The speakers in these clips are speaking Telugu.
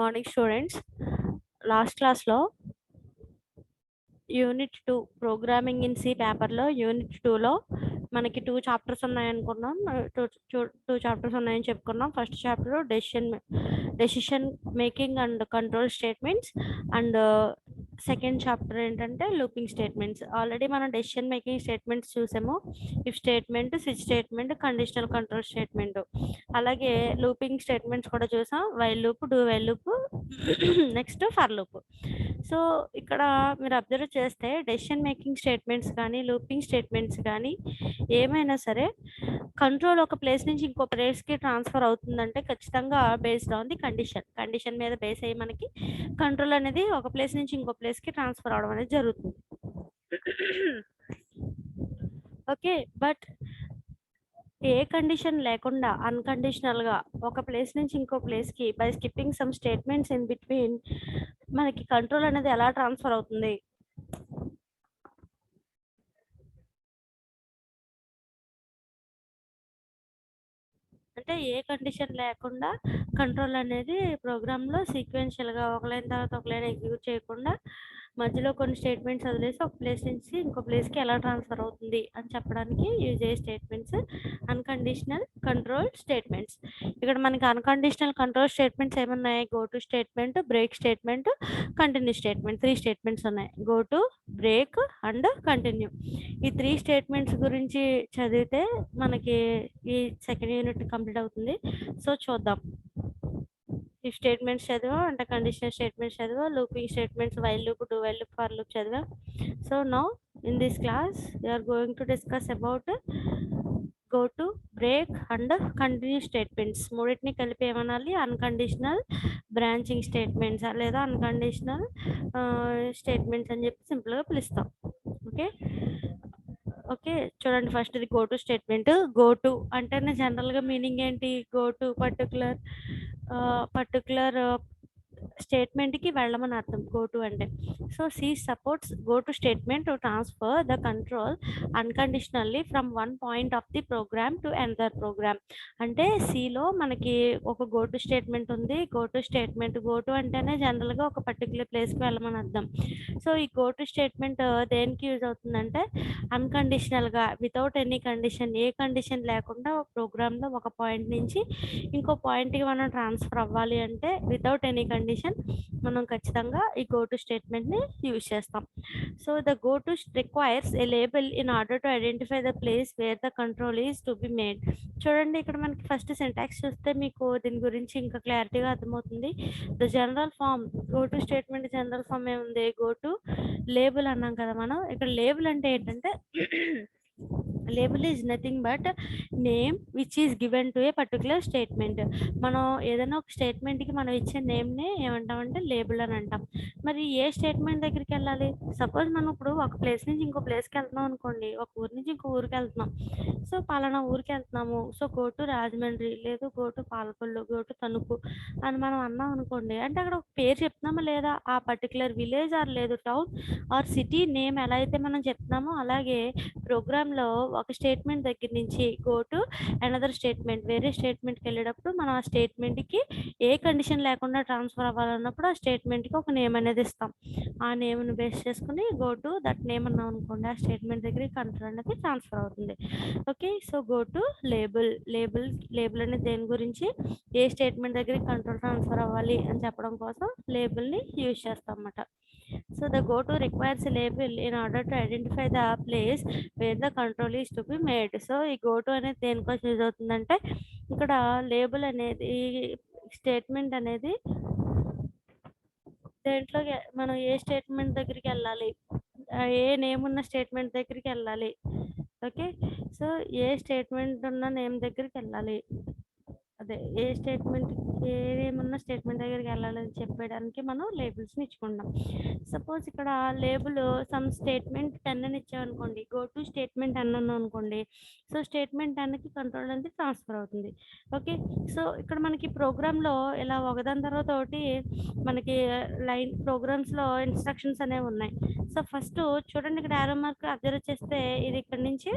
Morning students. లాస్ట్ క్లాస్లో యూనిట్ 2 ప్రోగ్రామింగ్ ఇన్ సి పేపర్లో యూనిట్ 2లో మనకి 2 చాప్టర్స్ ఉన్నాయనుకున్నాం. 2 చాప్టర్స్ ఉన్నాయని చెప్పుకున్నాం. First chapter decision making and control statements, and second chapter ఏంటంటే లూపింగ్ స్టేట్మెంట్స్. ఆల్రెడీ మనం డెసిషన్ మేకింగ్ స్టేట్మెంట్స్ చూసాము. If statement, switch statement, conditional control statement. అలాగే లూపింగ్ స్టేట్మెంట్స్ కూడా చూసాం. While loop, do while loop, next for loop. So ఇక్కడ మీరు అబ్జర్వ్ చేస్తే డెసిషన్ మేకింగ్ స్టేట్మెంట్స్ కానీ లూపింగ్ స్టేట్మెంట్స్ కానీ ఏమైనా సరే కంట్రోల్ ఒక ప్లేస్ నుంచి ఇంకో ప్లేస్కి ట్రాన్స్ఫర్ అవుతుందంటే ఖచ్చితంగా బేస్డ్ ఆన్ ది కండిషన్ మీద బేస్ అయ్యి మనకి కంట్రోల్ అనేది ఒక ప్లేస్ నుంచి ఇంకో ప్లేస్కి ట్రాన్స్ఫర్ అవడం అనేది జరుగుతుంది. ఓకే, బట్ ఏ కండిషన్ లేకుండా అన్కండిషనల్గా ఒక ప్లేస్ నుంచి ఇంకో ప్లేస్కి by skipping some statements in between మనకి కంట్రోల్ అనేది ఎలా ట్రాన్స్ఫర్ అవుతుంది? అంటే ఏ కండిషన్ లేకుండా కంట్రోల్ అనేది ప్రోగ్రాంలో సీక్వెన్షియల్గా ఒక లైన్ తర్వాత ఒక లైన్ ఎగ్జిక్యూట్ చేయకుండా మధ్యలో కొన్ని స్టేట్మెంట్స్ వదిలేసి ఒక ప్లేస్ నుంచి ఇంకో ప్లేస్కి ఎలా ట్రాన్స్ఫర్ అవుతుంది అని చెప్పడానికి యూజ్ అయ్యే స్టేట్మెంట్స్ అన్కండిషనల్ కంట్రోల్ స్టేట్మెంట్స్. ఇక్కడ మనకి అన్కండిషనల్ కంట్రోల్ స్టేట్మెంట్స్ ఏమున్నాయి? Go to statement, break statement, continue statement. 3 statements ఉన్నాయి. Go to, break and continue. ఈ 3 స్టేట్మెంట్స్ గురించి చదివితే మనకి ఈ సెకండ్ యూనిట్ కంప్లీట్ అవుతుంది. సో చూద్దాం. ఈ స్టేట్మెంట్స్ చదివా, అంటే కండిషనల్ స్టేట్మెంట్స్ చదివా, looping statements while loop, do while loop, for loop చదివా. So now in this class we are going to discuss about go to, break and continue statements. మూడింటిని కలిపి ఏమనాలి? అన్కండిషనల్ బ్రాంచింగ్ స్టేట్మెంట్స్ లేదా అన్కండిషనల్ స్టేట్మెంట్స్ అని చెప్పి సింపుల్గా పిలుస్తాం. ఓకే ఓకే చూడండి, ఫస్ట్ ఇది go to statement. Go to అంటేనే జనరల్గా మీనింగ్ ఏంటి? గో టు పర్టికులర్ స్టేట్మెంట్కి వెళ్ళమని అర్థం గో టు అంటే. So C supports go to statement to transfer the control unconditionally from one point of the program to another program. అంటే సిలో మనకి ఒక గో టు స్టేట్మెంట్ ఉంది. Go to statement, go to అంటేనే జనరల్గా ఒక పర్టికులర్ ప్లేస్కి వెళ్ళమని అర్థం. సో ఈ గో టు స్టేట్మెంట్ దేనికి యూజ్ అవుతుందంటే అన్కండిషనల్గా వితౌట్ ఎనీ కండిషన్, ఏ కండిషన్ లేకుండా ప్రోగ్రాంలో ఒక పాయింట్ నుంచి ఇంకో పాయింట్కి మనం ట్రాన్స్ఫర్ అవ్వాలి అంటే వితౌట్ ఎనీ కండిషన్ మనం ఖచ్చితంగా ఈ గో టు స్టేట్మెంట్ని యూజ్ చేస్తాం. So the go to requires a label in order to identify the place where the control is to be made. చూడండి, ఇక్కడ మనకి ఫస్ట్ సింటాక్స్ చూస్తే మీకు దీని గురించి ఇంకా క్లారిటీగా అర్థమవుతుంది. The general form, go to statement general form ఏముంది? గో టు లేబుల్ అన్నాం కదా మనం. ఇక్కడ లేబుల్ అంటే ఏంటంటే label is nothing but name which is given to a particular statement. మనం ఏదైనా ఒక స్టేట్మెంట్కి మనం ఇచ్చే నేమ్నే ఏమంటామంటే లేబుల్ అని అంటాం. మరి ఏ స్టేట్మెంట్ దగ్గరికి వెళ్ళాలి? సపోజ్ మనం ఇప్పుడు ఒక ప్లేస్ నుంచి ఇంకో ప్లేస్కి వెళ్తున్నాం అనుకోండి, ఒక ఊరు నుంచి ఇంకో ఊరికి వెళ్తున్నాం. సో పలానా ఊరికి వెళ్తున్నాము, సో గో టు రాజమండ్రి, లేదు go to Palakollu, go to Tanuku అని మనం అన్నాం అనుకోండి, అంటే అక్కడ ఒక పేరు చెప్తున్నామా లేదా? ఆ పర్టికులర్ విలేజ్ ఆర్ లేదు టౌన్ ఆర్ సిటీ నేమ్ ఎలా అయితే మనం చెప్తున్నామో అలాగే ప్రోగ్రాంలో ఒక స్టేట్మెంట్ దగ్గర నుంచి గో టు అనదర్ స్టేట్మెంట్, వేరే స్టేట్మెంట్కి వెళ్ళేటప్పుడు మనం ఆ స్టేట్మెంట్కి ఏ కండిషన్ లేకుండా ట్రాన్స్ఫర్ అవ్వాలన్నప్పుడు ఆ స్టేట్మెంట్కి ఒక నేమ్ అనేది ఇస్తాం. ఆ నేమ్ని బేస్ చేసుకుని గో టు దట్ నేమ్ అన్నాం అనుకోండి, ఆ స్టేట్మెంట్ దగ్గర కంట్రోల్ అనేది ట్రాన్స్ఫర్ అవుతుంది. Okay, so go to label. Label అనేది దేని గురించి? ఏ స్టేట్మెంట్ దగ్గర కంట్రోల్ ట్రాన్స్ఫర్ అవ్వాలి అని చెప్పడం కోసం లేబుల్ని యూజ్ చేస్తాం అన్నమాట. So the go to requires a label in order to identify the place where the control is to be made. So ఈ go to అనేది దేనికోసం యూజ్ అవుతుందంటే ఇక్కడ లేబుల్ అనేది స్టేట్మెంట్ అనేది దేంట్లో మనం ఏ స్టేట్మెంట్ దగ్గరికి వెళ్ళాలి, ఏ నేమ్ ఉన్న స్టేట్మెంట్ దగ్గరికి వెళ్ళాలి. ఓకే, సో ఏ స్టేట్మెంట్ ఉన్న నేమ్ దగ్గరికి వెళ్ళాలి, అదే ఏ స్టేట్మెంట్ ఏమన్నా స్టేట్మెంట్ దగ్గరికి వెళ్ళాలని చెప్పడానికి మనం లేబుల్స్ని ఇచ్చుకుంటాం. సపోజ్ ఇక్కడ లేబుల్ సమ్ స్టేట్మెంట్ 10 అని ఇచ్చామనుకోండి, గో టు స్టేట్మెంట్ 10 అన్నాం అనుకోండి, సో స్టేట్మెంట్ 10కి కంట్రోల్ అనేది ట్రాన్స్ఫర్ అవుతుంది. ఓకే, సో ఇక్కడ మనకి ప్రోగ్రాంలో ఇలా ఒకదాని తర్వాత ఒకటి మనకి లైన్ ప్రోగ్రామ్స్లో ఇన్స్ట్రక్షన్స్ అనేవి ఉన్నాయి. సో ఫస్ట్ చూడండి, ఇక్కడ యారో మార్క్ అబ్జర్వ్ చేస్తే ఇది ఇక్కడ నుంచి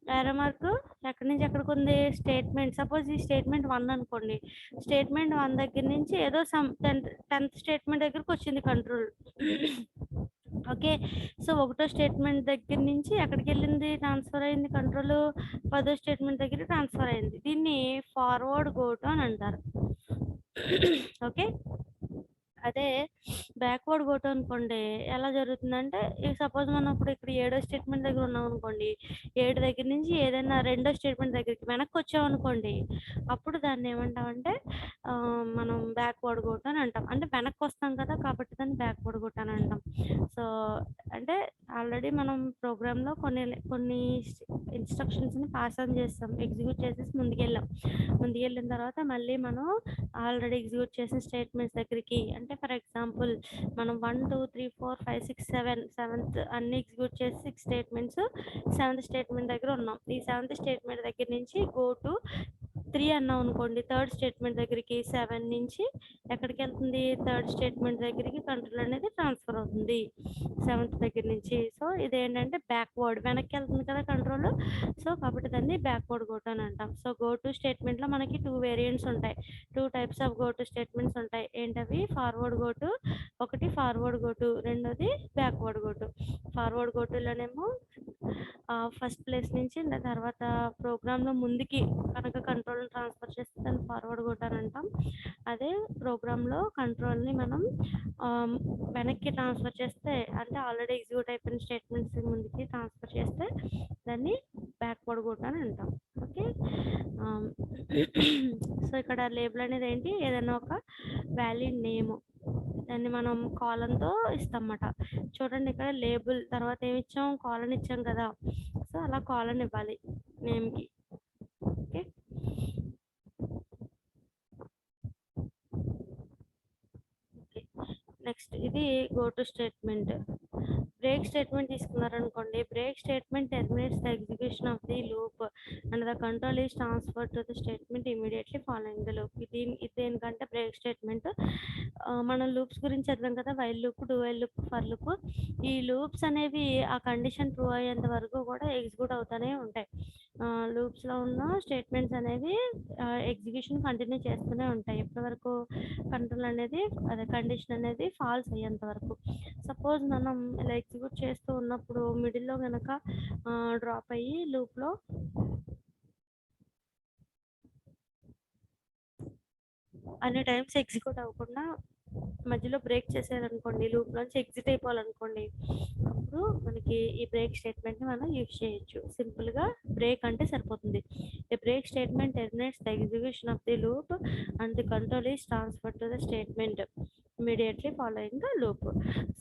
యారో మార్క్ ఎక్కడి నుంచి ఎక్కడికి ఉంది? స్టేట్మెంట్. సపోజ్ ఈ స్టేట్మెంట్ 1 అనుకోండి. స్టేట్మెంట్ 1 దగ్గర నుంచి ఏదో సమ్ 10థ్ స్టేట్మెంట్ దగ్గరకొచ్చింది కంట్రోల్. ఓకే. సో, ఒకటో స్టేట్మెంట్ దగ్గర నుంచి ఎక్కడికెళ్ళింది? ట్రాన్స్‌ఫర్ అయింది కంట్రోలు. పదో స్టేట్మెంట్ దగ్గరికి ట్రాన్స్‌ఫర్ అయింది. దీన్ని ఫార్వర్డ్ గో టు అని అంటారు. ఓకే. అదే బ్యాక్వర్డ్ గో టు అనుకోండి. ఎలా జరుగుతుందంటే, సపోజ్ మనం ఇప్పుడు ఇక్కడ ఏడో స్టేట్మెంట్ దగ్గర ఉన్నామనుకోండి. 7 దగ్గర నుంచి ఏదైనా రెండో స్టేట్మెంట్ దగ్గరికి వెనక్కొచ్చామనుకోండి. అప్పుడు దాన్ని ఏమంటామంటే మనం బ్యాక్వర్డ్ గో టు అని అంటాం. అంటే వెనక్కొస్తాం కదా! కాబట్టి దాన్ని బ్యాక్వర్డ్ గో టు అని అంటాం. సో, అంటే ఆల్రెడీ మనం ప్రోగ్రామ్‌లో కొన్ని ఇన్‌స్ట్రక్షన్స్‌ని పాస్ ఆన్ చేస్తాం. ఎగ్జిక్యూట్ చేసేసి ముందుకెళ్ళాం. ముందుకెళ్ళిన తర్వాత మళ్ళీ మనం ఆల్రెడీ ఎగ్జిక్యూట్ చేసిన స్టేట్మెంట్స్ దగ్గరికి అంటే ఫర్ ఎగ్జాంపుల్ మనం 1, 2, 3, 4, 5, 6, 7 సెవెంత్ అన్ని ఎగ్జిక్యూట్ చేసి 6 స్టేట్మెంట్స్ సెవెంత్ స్టేట్మెంట్ దగ్గర ఉన్నాం. ఈ సెవెంత్ స్టేట్మెంట్ దగ్గర నుంచి గో టు 3 అన్నాం అనుకోండి. థర్డ్ స్టేట్మెంట్ దగ్గరికి 7 నుంచి ఎక్కడికి వెళ్తుంది? థర్డ్ స్టేట్మెంట్ దగ్గరికి కంట్రోల్ అనేది ట్రాన్స్ఫర్ అవుతుంది. సెవెంత్ దగ్గర నుంచి. సో, ఇదేంటంటే బ్యాక్వర్డ్ వెనక్కి వెళ్తుంది కదా కంట్రోల్. సో, కాబట్టి దాన్ని బ్యాక్వర్డ్ గో టు అని అంటాం. సో, గో టు స్టేట్మెంట్‌లో మనకి 2 వేరియంట్స్ ఉంటాయి. 2 types of go to statements ఉంటాయి. ఏంటవి? ఫార్వర్డ్ గో టు, ఒకటి ఫార్వర్డ్ గో టు, రెండోది backward go to. Forward go టులోనేమో ఫస్ట్ ప్లేస్ నుంచి తర్వాత ప్రోగ్రామ్‌లో ముందుకి కనుక కంట్రోల్‌ని ట్రాన్స్‌ఫర్ చేస్తే దాన్ని ఫార్వర్డ్ గో టు అని అంటాం. అదే ప్రోగ్రామ్‌లో కంట్రోల్‌ని మనం వెనక్కి ట్రాన్స్‌ఫర్ చేస్తే అంటే ఆల్రెడీ ఎగ్జిక్యూట్ అయిపోయిన స్టేట్మెంట్స్ ముందుకి ట్రాన్స్‌ఫర్ చేస్తే దాన్ని బ్యాక్వర్డ్ గో టు అని అంటాం. ఓకే. సో, ఇక్కడ లేబుల్ అనేది ఏంటి? ఏదైనా ఒక వాలిడ్ నేమ్ దాన్ని మనం కాలన్‌తో ఇస్తామన్నమాట. చూడండి ఇక్కడ లేబుల్ తర్వాత ఏమిచ్చాం? కాలన్ ఇచ్చాం కదా! సో, అలా కాలన్ ఇవ్వాలి నేమ్‌కి. ఓకే. ఓకే. నెక్స్ట్ ఇది go to statement. Break statement తీసుకున్నారనుకోండి. Break statement terminates the execution of the loop and the control is transferred to the statement immediately following the loop. ఇది దేనికంటే బ్రేక్ స్టేట్మెంట్ మనం లూప్స్ గురించి చదివాం కదా! While loop, do while loop, for loop. ఈ లూప్స్ అనేవి ఆ కండిషన్ ట్రూ అయ్యేంత వరకు కూడా ఎగ్జిక్యూట్ అవుతూనే ఉంటాయి. లూప్స్‌లో ఉన్న స్టేట్మెంట్స్ అనేవి ఎగ్జిక్యూషన్ కంటిన్యూ చేస్తూనే ఉంటాయి. ఎప్పటి వరకు కంట్రోల్ అనేది అదే కండిషన్ అనేది ఫాల్స్ అయ్యేంత వరకు. సపోజ్ మనం ఇలా ఎగ్జిక్యూట్ చేస్తూ ఉన్నప్పుడు మిడిల్‌లో గనక డ్రాప్ అయ్యి లూప్‌లో అన్ని టైమ్స్ ఎగ్జిక్యూట్ అవ్వకుండా మధ్యలో బ్రేక్ చేసారనుకోండి, లూప్‌లోంచి ఎగ్జిట్ అయిపోవాలనుకోండి, అప్పుడు మనకి ఈ బ్రేక్ స్టేట్మెంట్‌ని మనం యూజ్ చేయొచ్చు. సింపుల్‌గా బ్రేక్ అంటే సరిపోతుంది. A break statement terminates the execution of the loop and the control is transferred to the statement immediately following the loop.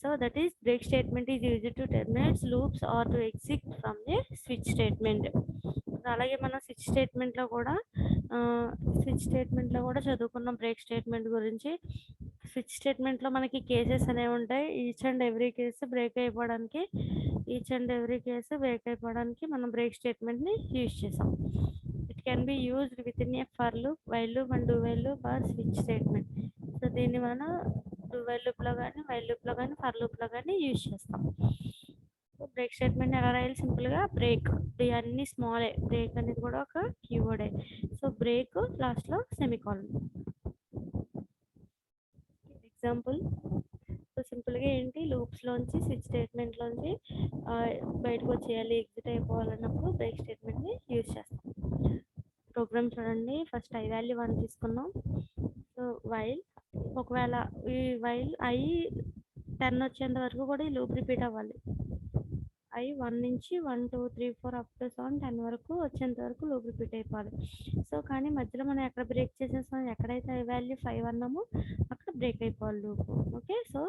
So that is break statement is used to terminate loops or to exit from a switch statement. అలాగే మనం స్విచ్ స్టేట్మెంట్లో కూడా చదువుకున్నాం బ్రేక్ స్టేట్మెంట్ గురించి. స్విచ్ స్టేట్మెంట్లో మనకి కేసెస్ అనేవి ఉంటాయి. Each and every case break అయిపోవడానికి మనం బ్రేక్ స్టేట్మెంట్ని యూజ్ చేసాం. It can be used with in A for loop, while loop and do while loop are switch statement. So దీన్ని మనం డూ వైల్ లూప్లో కానీ వైల్ లూప్లో కానీ ఫర్ లూప్లో కానీ యూజ్ చేస్తాం. బ్రేక్ స్టేట్మెంట్ ఎలా రాయాలి? సింపుల్గా బ్రేక్, అన్ని స్మాలే, బ్రేక్ అనేది కూడా ఒక కీవర్డే. సో బ్రేక్ లాస్ట్లో సెమికాలన్. ఎగ్జాంపుల్ సో సింపుల్గా ఏంటి, లూప్స్లోంచి స్విచ్ స్టేట్మెంట్లోంచి బయటకు వచ్చేయాలి, ఎగ్జిట్ అయిపోవాలన్నప్పుడు బ్రేక్ స్టేట్మెంట్ని యూజ్ చేస్తాం. ప్రోగ్రామ్ చూడండి. ఫస్ట్ ఐ వాల్యూ 1 తీసుకున్నాం. సో వైల్ ఒకవేళ ఈ వైల్ ఐ 10 వచ్చేంత వరకు కూడా ఈ లూప్ రిపీట్ అవ్వాలి. ఐ 1 నుంచి 1, 2, 3, 4 అప్ టు 7, 10 వరకు వచ్చేంత వరకు లూప్ రిపీట్ అయిపోవాలి. సో కానీ మధ్యలో మనం ఎక్కడ బ్రేక్ చేసేస్తాం, ఎక్కడైతే ఐ వాల్యూ 5 అన్నామో అక్కడ బ్రేక్ అయిపోవాలి లూప్. ఓకే. సో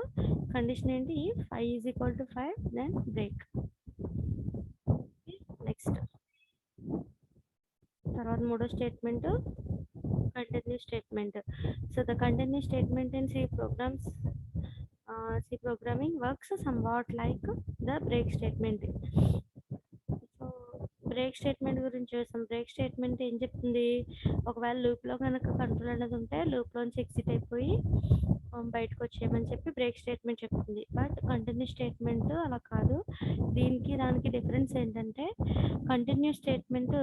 కండిషన్ ఏంటి? 5 is equal to 5 then break. Next తర్వాత మూడో statement continue statement. So the continue statement in C programming works somewhat like the break statement. So break statement గురించి చూసాం. బ్రేక్ స్టేట్మెంట్ ఏం చెప్తుంది, ఒకవేళ లూప్లో కనుక కంట్రోల్ అనేది ఉంటే లూప్లోంచి ఎగ్జిట్ అయిపోయి బయటకు వచ్చేయమని చెప్పి బ్రేక్ స్టేట్మెంట్ చెప్తుంది. బట్ కంటిన్యూ స్టేట్మెంట్ అలా కాదు. దీనికి దానికి డిఫరెన్స్ ఏంటంటే, కంటిన్యూ స్టేట్మెంట్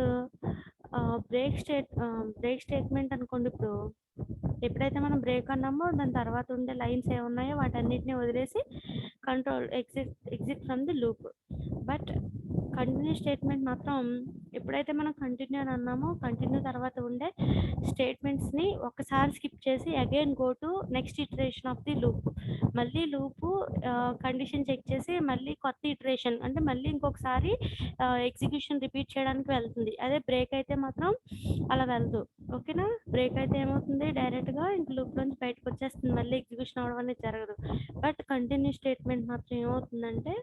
బ్రేక్ స్టేట్మెంట్ అనుకోండి, ఇప్పుడు ఎప్పుడైతే మనం బ్రేక్ అన్నామో దాని తర్వాత ఉండే లైన్స్ ఏమున్నాయో వాటన్నిటిని వదిలేసి control exit from the loop. But continue statement మాత్రం ఎప్పుడైతే మనం కంటిన్యూ అని అన్నామో కంటిన్యూ తర్వాత ఉండే స్టేట్మెంట్స్ని ఒకసారి స్కిప్ చేసి again go to next iteration of the loop. మళ్ళీ లూపు కండిషన్ చెక్ చేసి మళ్ళీ కొత్త ఇటరేషన్ అంటే మళ్ళీ ఇంకొకసారి ఎగ్జిక్యూషన్ రిపీట్ చేయడానికి వెళ్తుంది. అదే బ్రేక్ అయితే మాత్రం అలా వెళ్దు. ఓకేనా? బ్రేక్ అయితే ఏమవుతుంది, డైరెక్ట్గా ఇంక లూప్ నుంచి బయటకు వచ్చేస్తుంది, మళ్ళీ ఎగ్జిక్యూషన్ అవడం అనేది జరగదు. బట్ కంటిన్యూ స్టేట్మెంట్ మాత్రం ఏమవుతుందంటే,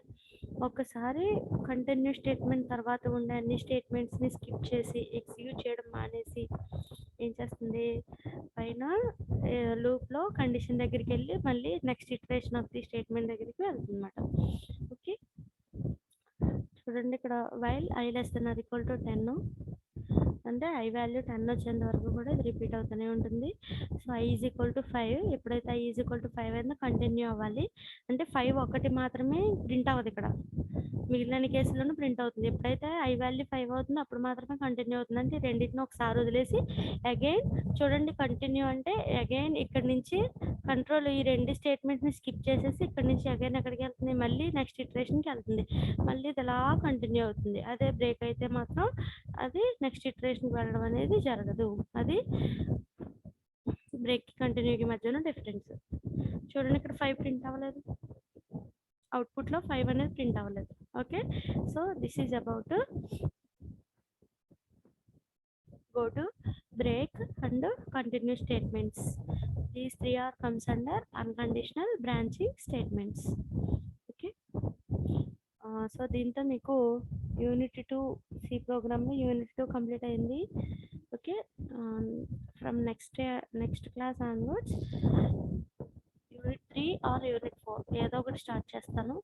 ఒకసారి కంటిన్యూ స్టేట్మెంట్ తర్వాత ఉండే అన్ని స్టేట్మెంట్స్ని స్కిప్ చేసి ఎగ్జిక్యూట్ చేయడం మానేసి ఏం చేస్తుంది, పైన లూప్లో కండిషన్ దగ్గరికి వెళ్ళి మళ్ళీ next iteration of the statement దగ్గరికి వెళ్తుంది అన్నమాట. ఓకే, చూడండి ఇక్కడ while I less than or equal to 10 అంటే ఐ వాల్యూ 10 వచ్చేంత వరకు కూడా ఇది రిపీట్ అవుతూనే ఉంటుంది. So I is equal to 5, ఎప్పుడైతే ఐ ఈజ్ ఈక్వల్ టు 5 అయిందో కంటిన్యూ అవ్వాలి. అంటే 5 ఒకటి మాత్రమే ప్రింట్ అవ్వదు, ఇక్కడ మిగిలిన కేసుల్లోనూ ప్రింట్ అవుతుంది. ఎప్పుడైతే ఐ వాల్యూ 5 అవుతుందో అప్పుడు మాత్రమే కంటిన్యూ అవుతుంది. అంటే రెండింటిని ఒకసారి వదిలేసి అగైన్ చూడండి, కంటిన్యూ అంటే అగైన్ ఇక్కడ నుంచి కంట్రోల్ ఈ రెండు స్టేట్మెంట్ని స్కిప్ చేసేసి ఇక్కడ నుంచి అగైన్ ఎక్కడికి వెళ్తుంది, మళ్ళీ నెక్స్ట్ ఇటరేషన్కి వెళ్తుంది, మళ్ళీ ఇది అలా కంటిన్యూ అవుతుంది. అదే బ్రేక్ అయితే మాత్రం అది నెక్స్ట్ ఇటరేషన్కి వెళ్ళడం అనేది జరగదు. అది బ్రేక్ కంటిన్యూకి మధ్యన డిఫరెన్స్. చూడండి ఇక్కడ 5 ప్రింట్ అవ్వలేదు, అవుట్పుట్లో 5 అనేది ప్రింట్ అవ్వలేదు. Okay, so this is about go to break and continue statements. These three are comes under unconditional branching statements. Okay, so దీంతో మీకు యూనిట్ 2 సి ప్రోగ్రామ్లో యూనిట్ 2 కంప్లీట్ అయింది. Okay, from next class onwards unit 3 or unit 4 ఏదో ఒకటి స్టార్ట్ చేస్తాను.